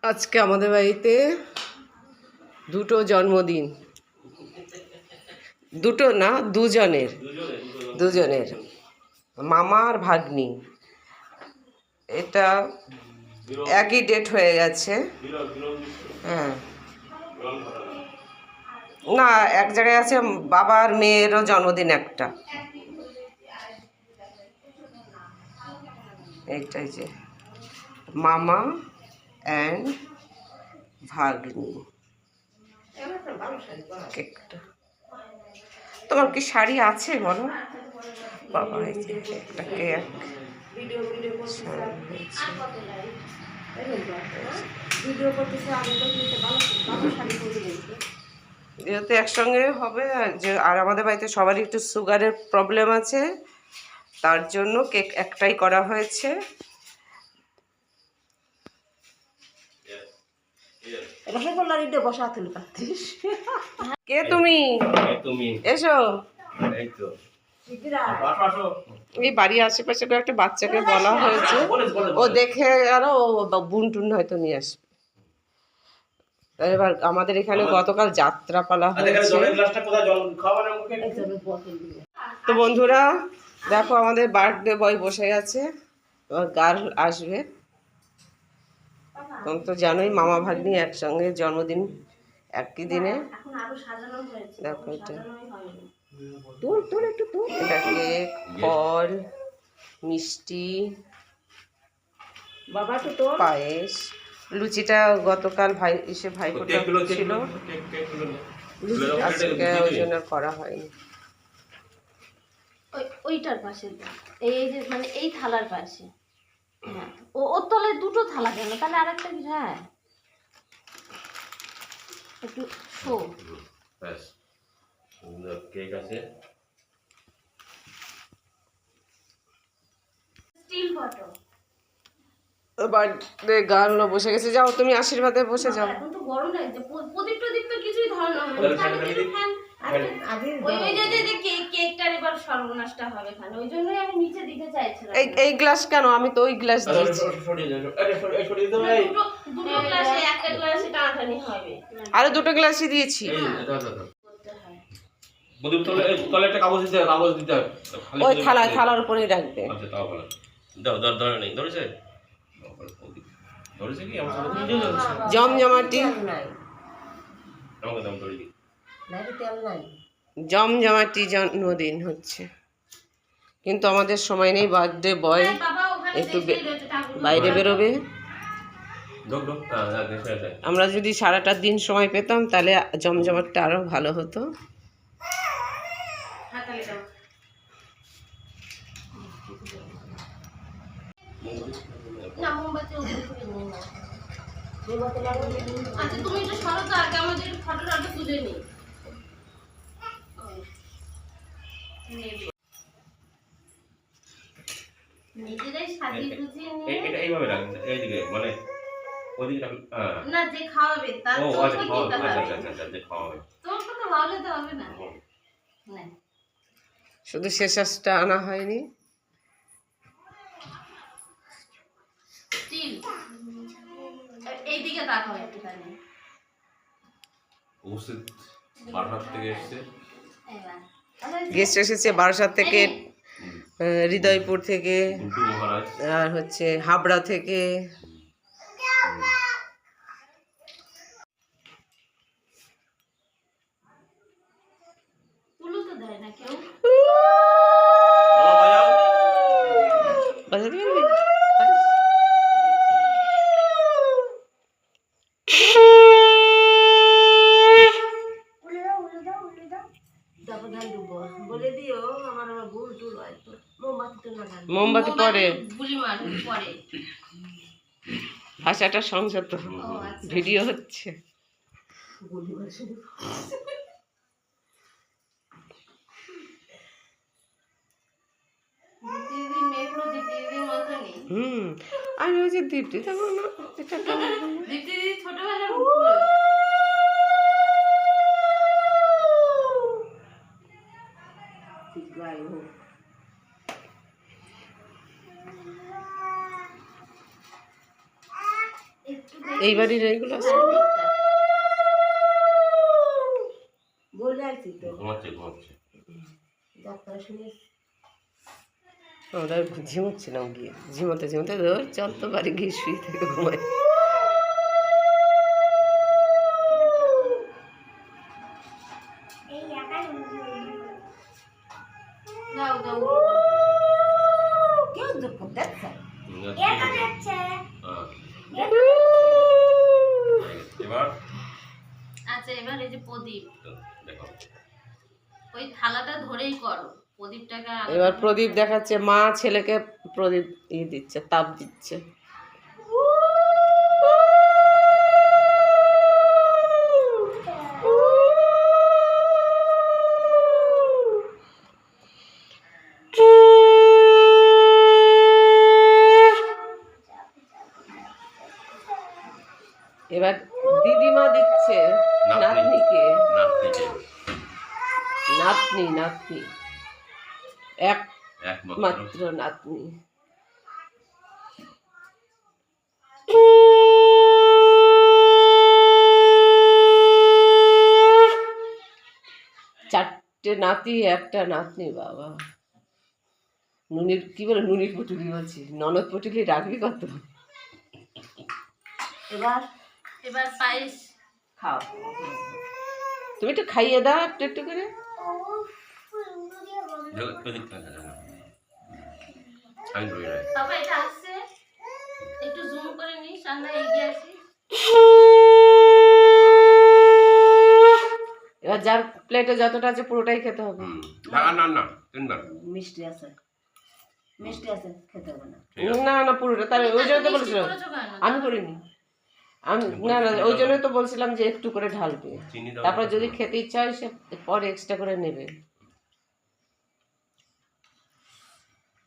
আজকে আমাদের বাড়িতে দুটো জন্মদিন, দুটো না দুজনের মামা আর ভাগ্নি। এটা একই ডেট হয়ে গেছে। হ্যাঁ, না এক জায়গায় আছে, বাবার মেয়েরও জন্মদিন একটা। এইটাই যে মামা অ্যান্ড ভাগ্নি। কেকটা তোমার কি শাড়ি আছে বলো বাবা? এই যে একটা কেক, যেহেতু একসঙ্গে হবে যে, আর আমাদের বাড়িতে সবারই একটু সুগারের প্রবলেম আছে, তার জন্য কেক একটাই করা হয়েছে। কে তুমি? এসো। এই বাড়ির আশেপাশে একটা বাচ্চাকে বলা হয়েছে, ও দেখে আরো বুন টুন হয়তো নিয়ে আসবে। এবার আমাদের এখানে গতকাল যাত্রা পালা হয়েছে। তো বন্ধুরা দেখো, আমাদের বার্থডে বয় বসে গেছে, এবার গার্ল আসবে। তুমি তো জানোই মামা ভাগ্নি একসঙ্গে জন্মদিন একই দিনে। দেখো এটা এটা কেক, ফল, মিষ্টি, পায়েস। লুচিটা গতকাল ভাইফোঁটা ছিল, আজকে ওই জন্য করা হয়নি। ওইটার পাশে এই যে মানে এই থালার পাশে, হ্যাঁ ওর তলায় দুটো থালা কেন? তাহলে আরেকটা কি? হ্যাঁ একটু শো কেক আছে, স্টিল ফটো। বার্থডে গার্ল বসে গেছে, যাও তুমি আশীর্বাদে বসে যাও। এখন তো গরম লাগছে, প্রদীপ টদীপ তো কিছুই ধরানো হয় না। কেকটার এবার সর্বনাশটা হবে খান, ওই জন্যই আমি নিচে দিতে চাইছিলাম। এই গ্লাস কেন? আমি তো ওই গ্লাস দিয়েছি। দুটো গ্লাসে একটা গ্লাসে টানাটানি হবে। আরে দুটো গ্লাসই দিয়েছি। ওই থালার উপরেই রাখবে। জমজমাটি জমজমাটি জন্মদিন হচ্ছে, কিন্তু আমাদের সময় নেই। বার্থডে বয় একটু বাইরে বেরোবে। আমরা যদি সারাটা দিন সময় পেতাম তাহলে জমজমাটটা আরো ভালো হতো। আচ্ছা তুমি একটু সরো তো, আগে আমাদের ফটোটা তুলে নিই। নিজেরাই সাজিয়ে গুছিয়ে নিয়ে এটা এইভাবে রাখবেন, এইদিকে মানে ওইদিকে না, যে খাওয়াবে তার তো আচ্ছা যে খাওয়াবে তোর কথা ভাবলে তো হবে না। না শুধু শেষটা আনা হয়নি। স্টিল এইদিকে তাকাও একটুখানি। উপস্থিত বারাসাত থেকে এসেছে, গেস্ট এসেছে বারাসাত থেকে, হৃদয়পুর থেকে, আর হচ্ছে হাবড়া থেকে। তুলো তো দেয় না কেউ। বাজাতে পারবি? মোমবাতি পরে, ভাষাটা সংযত, ভিডিও হচ্ছে। আমি বলছি দীপ্তি থাকবো না, ছোটবেলা একটু এই বাড়ির এইগুলো আছে। ঘুমাচ্ছে ঘুমাচ্ছে। আমরা ঝিমুচ্ছিলাম গিয়ে, ঝিমোতে ঝিমোতে ধর চল তো বাড়ি গিয়ে শুয়ে থেকে ঘুমাই। দাও দাও এবার আচ্ছা এবার এই যে প্রদীপ দেখো ওই থালাটা ধরেই করো প্রদীপটাকে আলাদা এবার করে- প্রদীপ দেখাচ্ছে, মা ছেলেকে প্রদীপ দিচ্ছে, তাপ দিচ্ছে। এবার দিদিমা দিচ্ছে নাতনিকে, নাতনিকে নাতনি নাতনি একমাত্র মাত্র নাতনি। চারটে নাতি একটা নাতনি, বাবা। নুনির কি বলে, নুনির পুটুলি বলছি, ননদ পুটুলি রাখবি কত? এবার এবার পায়েস খাও, তুমি একটু খাইয়ে দাও একটু একটু করে। আমি ধরে রাখি। বাবা এটা আসছে একটু জুম করে নিস আমরা এগিয়ে আসি এবার যার প্লেটে যতটা আছে পুরোটাই খেতে হবে। না না না তিনবার মিষ্টি আছে, মিষ্টি আছে, খেতে হবে না। না না পুরোটা, তাহলে ওই জন্য তো বলছিলাম, করেছো কেন? আমি করিনি। আমি না না ওই জন্যই তো বলছিলাম যে একটু করে ঢালবে, চিনি দাও। তারপর যদি খেতে ইচ্ছা হয় সে পরে এক্সট্রা করে নেবে।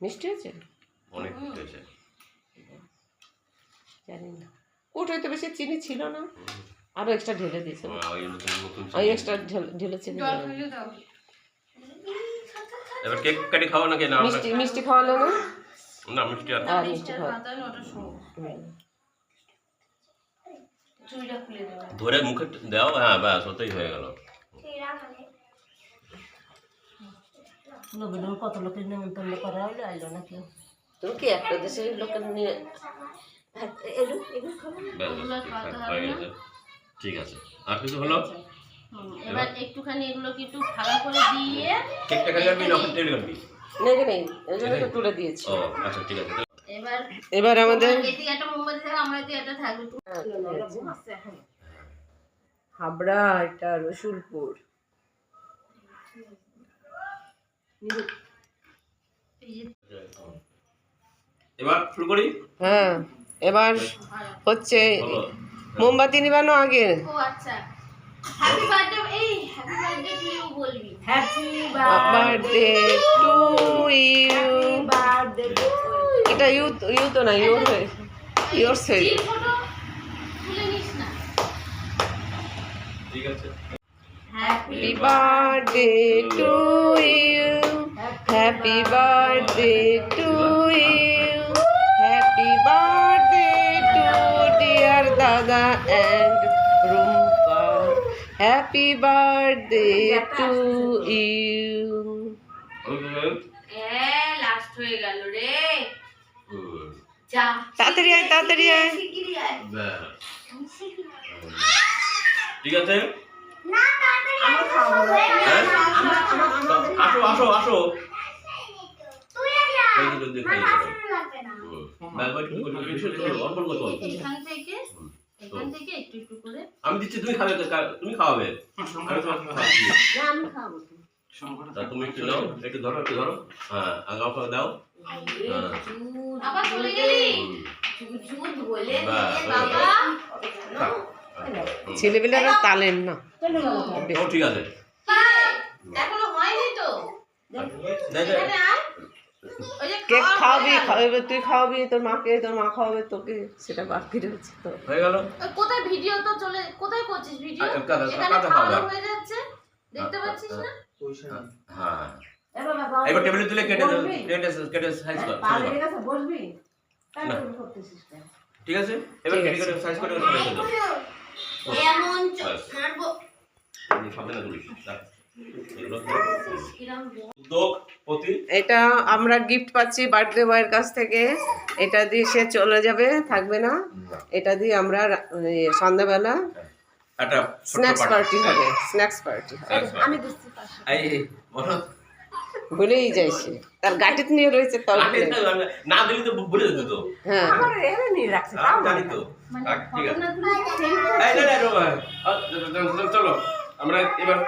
মিষ্টি আছে অনেক হয়েছে। জানি না, ওটাই তো বেশি চিনি ছিল না, আরো এক্সট্রা ঢেলে দিয়েছে, ওই জন্য তুমি নতুন ওই এক্সট্রা ঢেলেছে। জল খাইয়ে দাও এবার কেক কাটি খাওয়া নাকি না? মিষ্টি মিষ্টি খাওয়ালো না? না মিষ্টি আর আর মিষ্টি মিষ্টির খাওয়া, পাতা ওটা শোনো চুড়িটা খুলে দেবো ধরে মুখে দাও। হ্যাঁ ব্যাস ওতেই হয়ে গেল। নবীন কত লোকের নেমন্তন্ন করা হলো, আইলো না কেউ। তুমি কি একটা দেশের লোকের নিয়ে এলু এগুলো খাবো না। ব্যাস ওগুলো আর পাতা হবে হয়ে না। গেছে। ঠিক আছে, আর কিছু হলো? এবার একটুখানি এগুলোকে একটু ভালো করে দিয়ে কেকটা খালি আমি নখন টেবিল কাটবি। নেই নেই, ওই জন্য তো তুলে দিয়েছি। ও আচ্ছা ঠিক আছে। এবার এবার আমাদের এদিকে একটা মোমবাতি থাকে আমরা এদিকে একটা থাকবে হাবড়া, এটা রসুলপুর। এবার শুরু করি। হ্যাঁ এবার হচ্ছে বলো। মোমবাতি নিবানো আগে। ও আচ্ছা হ্যাপি বার্থডে এই হ্যাপি বার্থডে টু ইউ বলবি happy birthday to you. Birthday. এটা ইউ ইউ তো না, ইউর ইউর সেই। এই ফটো তুলে নিস না ঠিক আছে। Happy birthday to you, happy birthday to you, happy birthday to dear dada and Rumpa, happy birthday to you. Last হয়ে গেল রে হুম, যা তাড়াতাড়ি আয়, তাড়াতাড়ি আয়। শিগগিরই আয় ব্যাস। ঠিক আছে। আমরা খাবো না। হ্যাঁ? আসো আসো আসো। এই যে যদি খাই দাও। হুম। ব্যাস, ওই টুকু করে একটু একটু অল্প অল্প করে। এখান থেকে একটু একটু করে আমি দিচ্ছি, তুমি খাবে তো, তুমি খাওয়াবে। আমি তোমাকে খাওয়াচ্ছি। না, আমি খাবো। তা তুমি একটু নাও, একটু ধরো একটু ধরো। হ্যাঁ আগে আমাকে দাও। হ্যাঁ। আবার চলে গেলি হুম। ঝুট বলে বাহ, দিলে বাবা থাক। হুম। ছেলেবেলারা তালেন না। চলে গেল তো। ও ঠিক আছে। এখনো হয়নি তো দেখ দেখ। এখানে আয় ওই যে কেক খাওয়াবি, খাওয়া খাওয়াবি, তুই খাওয়াবি তোর মাকে, তোর মা খাওয়াবে তোকে, সেটা বাকি রয়েছে তো। হয়ে গেল। ওই কোথায় ভিডিও তো চলে কোথায় করছিস ভিডিও কাদা এখানে কাদা খাওয়া খাওয়া। হয়ে যাচ্ছে দেখতে পাচ্ছিস না হ্যাঁ এবার বাবা, এবার টেবিলে তুলে কেটে দাও, বসবি? কেটে কেটে সাইজ কর। পা ছোট লেগে কর। গেছে, বসবি? তাই না। তুমি করতেছিস কেন? ঠিক আছে এবার ঠিক কেটে আছে। কেটে সাইজ করে ওখানে রেখে দাও এমন ছাড়বো সাবধানে তুলিস রাখ। এগুলো কিরম উদ্যোগ প্রতি এটা আমরা গিফট পাচ্ছি বার্থডে বয়ের কাছ থেকে। এটা দিয়ে সে চলে যাবে, থাকবে না। এটা দিয়ে আমরা সন্ধ্যাবেলা একটা স্ন্যাক্স পার্টি হবে, স্ন্যাক্স পার্টি হবে। আমি দিচ্ছি পাশে এই বলো ভুলেই যায় সে, তার গাটিত নিয়ে রয়েছে তাও আগে ভুলে। না দিলে তো ভুলে যেত তো হ্যাঁ আমার এখানে নিয়ে রাখছে তাও আমি জানি তো মানে রাখ, ঠিক ফটো আছে না তুলে send এই না না রোমা চলো আমরা এবার